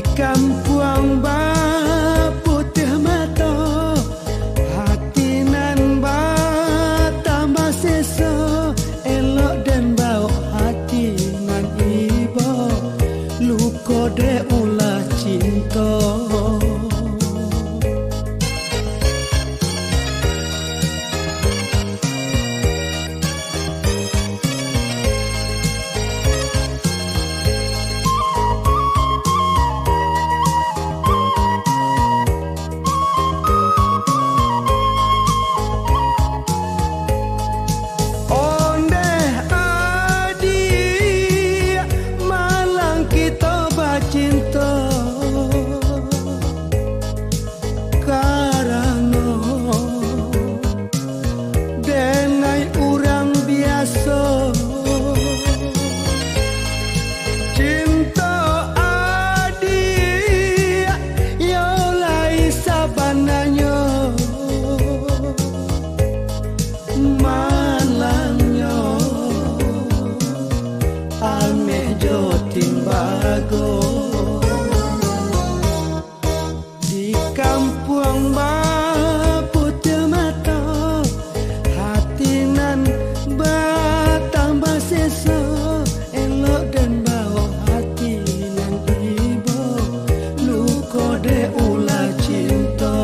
Kampung Putih Mata, hati nan tambah seso, elok dan bau hati nan ibo, luko de ulah cinta. Di kampung Putih Mata, hati nan tambah seso, elok dan bau hati nan ibo, luko de ulah cinta.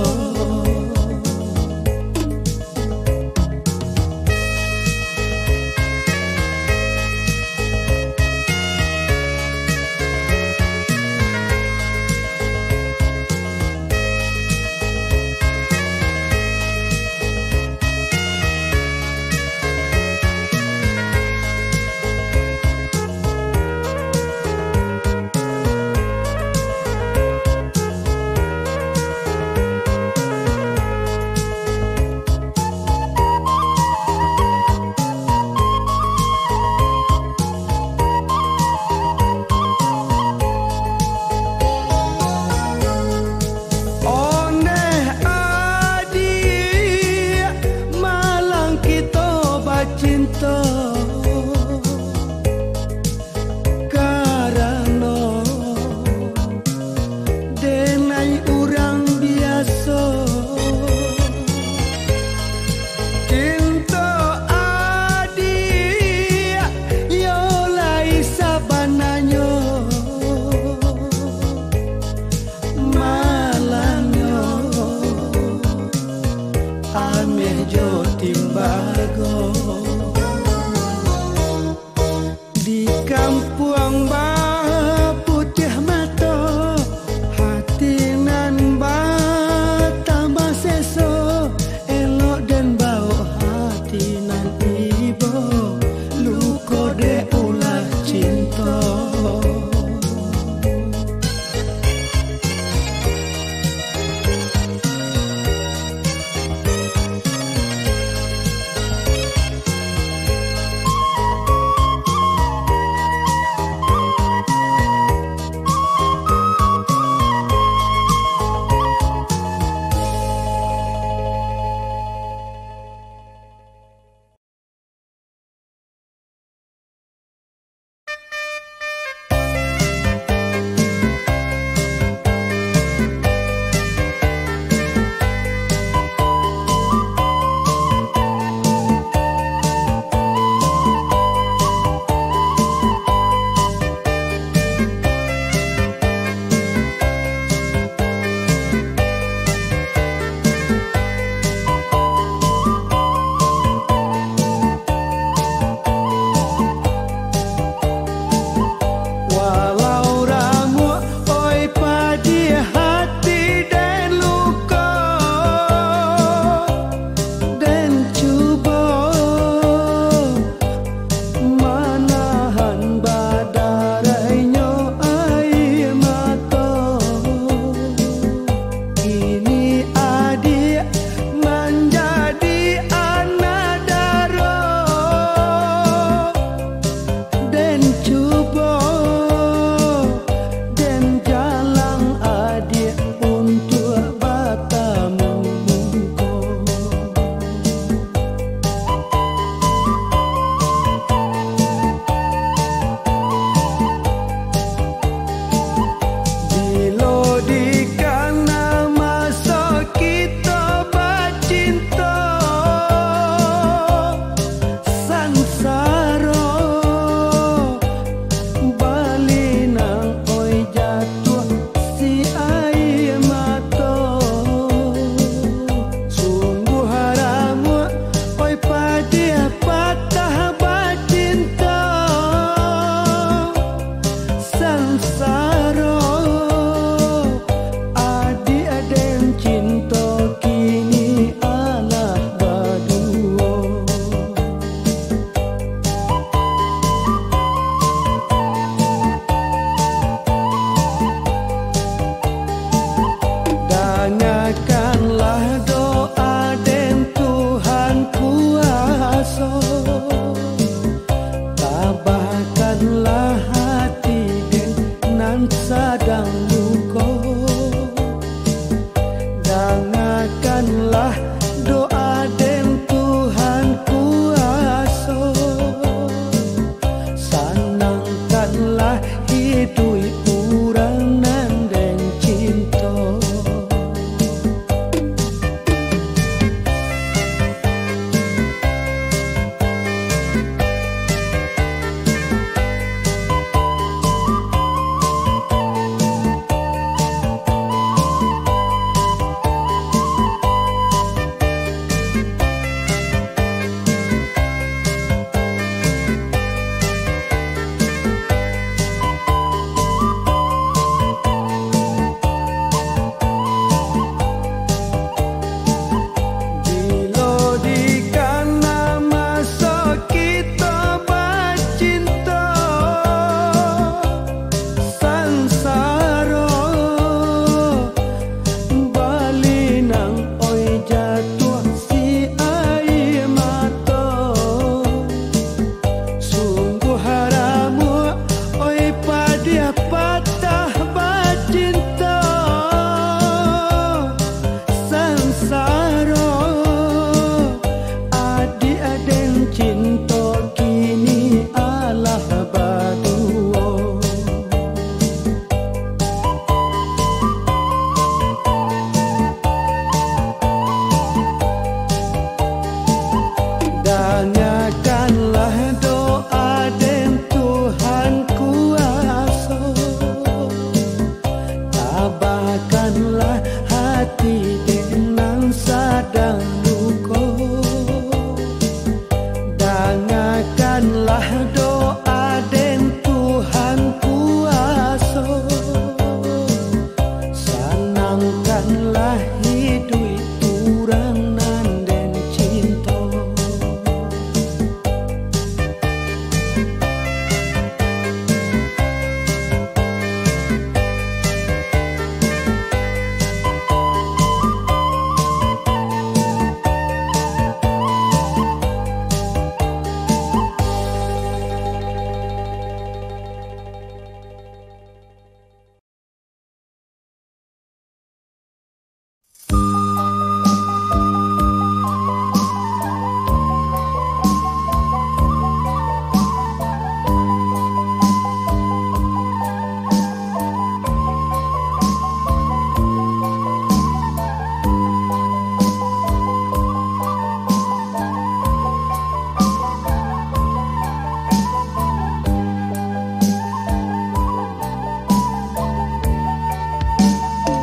sadang luka. Dengarkanlah doa dan Tuhan kuasa, senangkanlah hidup urang nan dan cinta.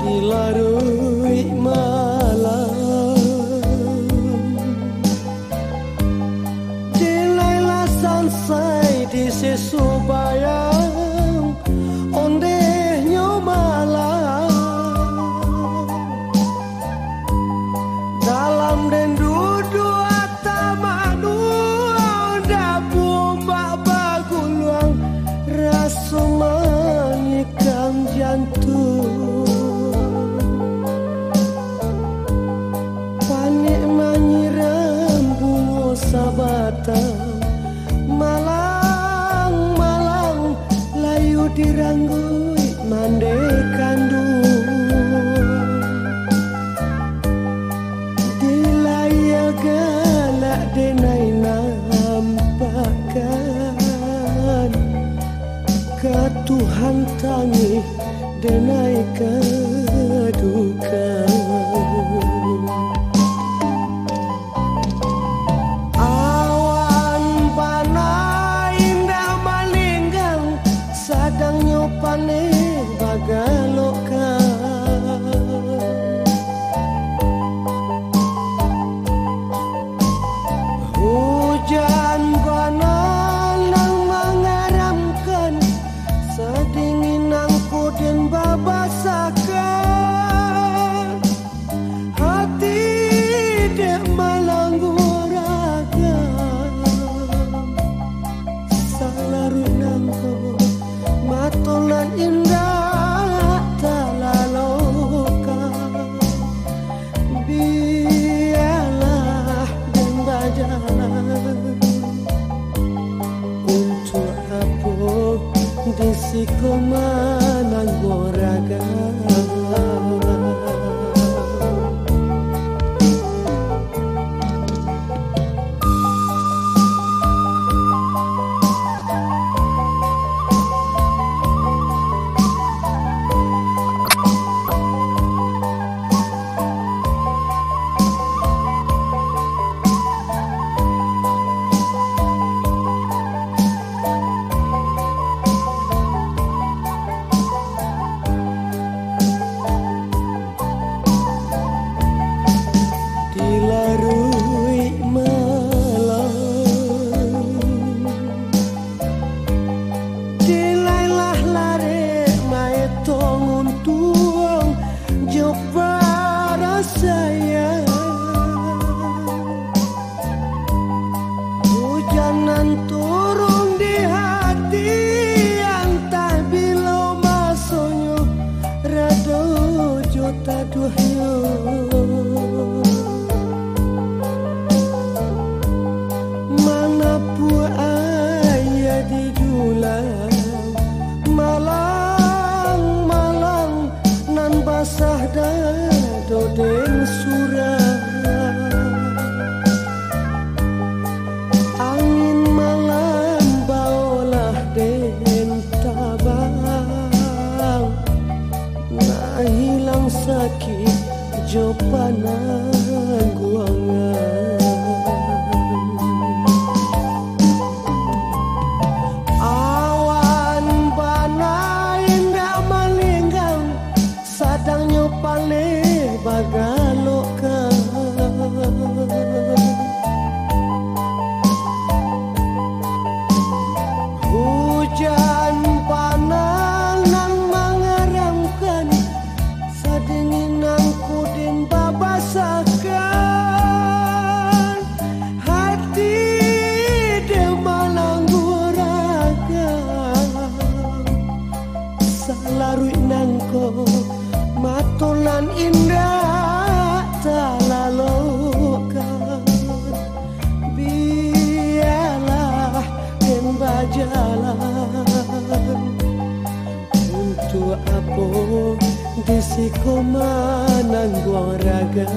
Larui malam Dilailah sansai di sesubayang ondehnya malam dalam den duduk tamak dua dapur mbak baguluang rasa menikam jantung sabatang malang-malang layu diranggui mande kandung dilaya galak denai nampakan ke Tuhan tangi denai kedukan. Hujan banal yang mengaramkan sedingin angku dan babasakan hati dek malanggu raga salarun angku matolan indah tongun tuang jo para saya hujanan turun di hati yang tak bilo masonyo rado jota duhyo mana pu ayah di dulang malang nan basah dado den surah angin malam baolah den tabang nah hilang sakit jo panangguangan pale bagalokan hujan panas nan mengeramkan sadinginan kudin babasakan hati dia malanggurakan salarui nangko matulan indah talalokan biarlah den bajalan untuk apa disiko manangguang raga